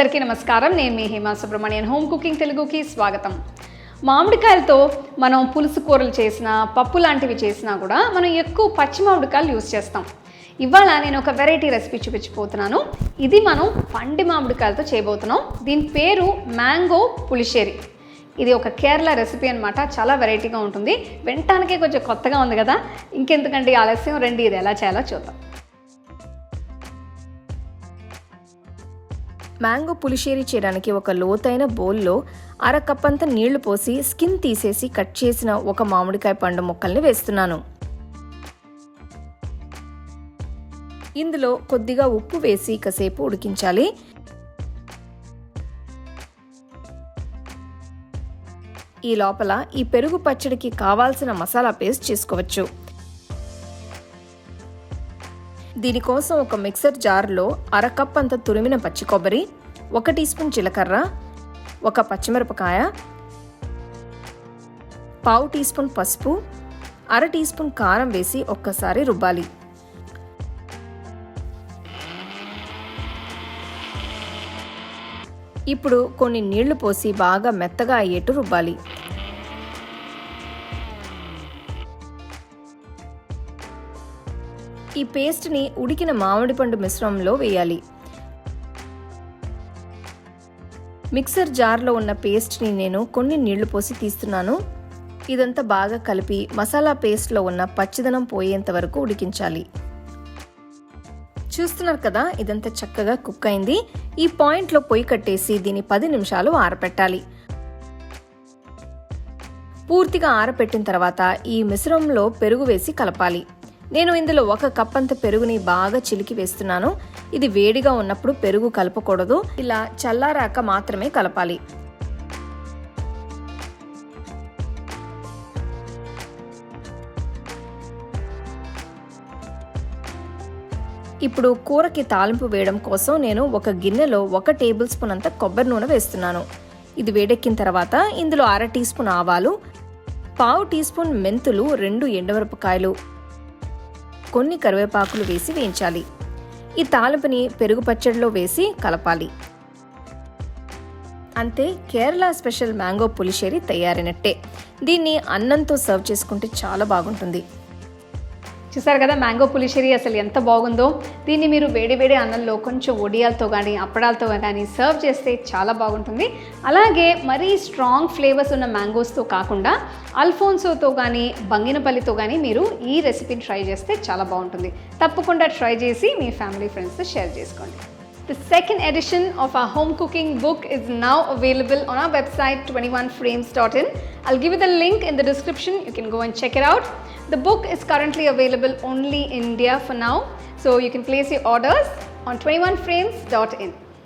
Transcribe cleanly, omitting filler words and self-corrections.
అందరికీ నమస్కారం. నేను మీ హేమా సుబ్రహ్మణ్యన్. హోమ్ కుకింగ్ తెలుగుకి స్వాగతం. మామిడికాయలతో మనం పులుసు కూరలు చేసినా, పప్పు లాంటివి చేసినా కూడా మనం ఎక్కువ పచ్చి మామిడికాయలు యూజ్ చేస్తాం. ఇవాళ నేను ఒక వెరైటీ రెసిపీ చూపించబోతున్నాను. ఇది మనం పండి మామిడికాయలతో చేయబోతున్నాం. దీని పేరు మ్యాంగో పులిషేరి. ఇది ఒక కేరళ రెసిపీ అనమాట. చాలా వెరైటీగా ఉంటుంది. వినటానికే కొంచెం కొత్తగా ఉంది కదా. ఇంకెందుకంటే ఆలస్యం, రండి ఇది ఎలా చేయాలో చూద్దాం. మ్యాంగో పులిషేరి చేయడానికి ఒక లోతైన బౌల్లో అరకప్పంత నీళ్లు పోసి స్కిన్ తీసేసి కట్ చేసిన ఒక మామిడికాయ పండు ముక్కల్ని వేస్తున్నాను. ఇందులో కొద్దిగా ఉప్పు వేసి కాసేపు ఉడికించాలి. ఈ లోపల ఈ పెరుగు పచ్చడికి కావాల్సిన మసాలా పేస్ట్ చేసుకోవచ్చు. దీనికోసం ఒక మిక్సర్ జార్లో అరకప్ అంత తురిమిన పచ్చి కొబ్బరి, 1 టీ స్పూన్ జీలకర్ర, 1 పచ్చిమిరపకాయ, 1/2 టీ స్పూన్ పసుపు, 1/2 టీ స్పూన్ కారం వేసి ఒక్కసారి రుబ్బాలి. ఇప్పుడు కొన్ని నీళ్లు పోసి బాగా మెత్తగా అయ్యేట్టు రుబ్బాలి. ఈ పేస్ట్ని ఉడికిన మామిడి పండు మిశ్రమంలో వేయాలి. మిక్సర్ జార్లో ఉన్న పేస్ట్ని నేను కొన్ని నీళ్లు పోసి తీస్తున్నాను. ఇదంతా బాగా కలిపి మసాలా పేస్ట్లో ఉన్న పచ్చిదనం పోయేంత వరకు ఉడికించాలి. చూస్తున్నారు కదా, ఇదంతా చక్కగా కుక్ అయింది. ఈ పాయింట్లో పొయ్యి కట్టేసి దీన్ని 10 నిమిషాలు ఆరపెట్టాలి. పూర్తిగా ఆరపెట్టిన తర్వాత ఈ మిశ్రమంలో పెరుగు వేసి కలపాలి. నేను ఇందులో 1 కప్ అంత పెరుగుని బాగా చిలికి వేస్తున్నాను. ఇది వేడిగా ఉన్నప్పుడు పెరుగు కలపకూడదు. ఇలా చల్లారాక మాత్రమే కలపాలి. ఇప్పుడు కూరకి తాలింపు వేయడం కోసం నేను ఒక గిన్నెలో 1 టేబుల్ స్పూన్ అంత కొబ్బరి నూనె వేస్తున్నాను. ఇది వేడెక్కిన తర్వాత ఇందులో 1/2 టీ స్పూన్ ఆవాలు, 1/2 టీ స్పూన్ మెంతులు, 2 ఎండుమిరపకాయలు, కొన్ని కరివేపాకులు వేసి వేయించాలి. ఈ తాలింపుని పెరుగు పచ్చడిలో వేసి కలపాలి. అంతే, కేరళ స్పెషల్ మ్యాంగో పులిషేరి తయారైనట్టే. దీన్ని అన్నంతో సర్వ్ చేసుకుంటే చాలా బాగుంటుంది. చూసారు కదా మ్యాంగో పులిషేరి అసలు ఎంత బాగుందో. దీన్ని మీరు వేడి వేడి అన్నంలో కొంచెం వడియాలతో కానీ అప్పడాలతో కానీ సర్వ్ చేస్తే చాలా బాగుంటుంది. అలాగే మరీ స్ట్రాంగ్ ఫ్లేవర్స్ ఉన్న మ్యాంగోస్తో కాకుండా అల్ఫోన్సోతో కానీ బంగినపల్లితో కానీ మీరు ఈ రెసిపీని ట్రై చేస్తే చాలా బాగుంటుంది. తప్పకుండా ట్రై చేసి మీ ఫ్యామిలీ ఫ్రెండ్స్తో షేర్ చేసుకోండి. The second edition of our home cooking book is now available on our website 21frames.in. I'll give you the link in the description. You can go and check it out. The book is currently available only in India for now, so you can place your orders on 21frames.in.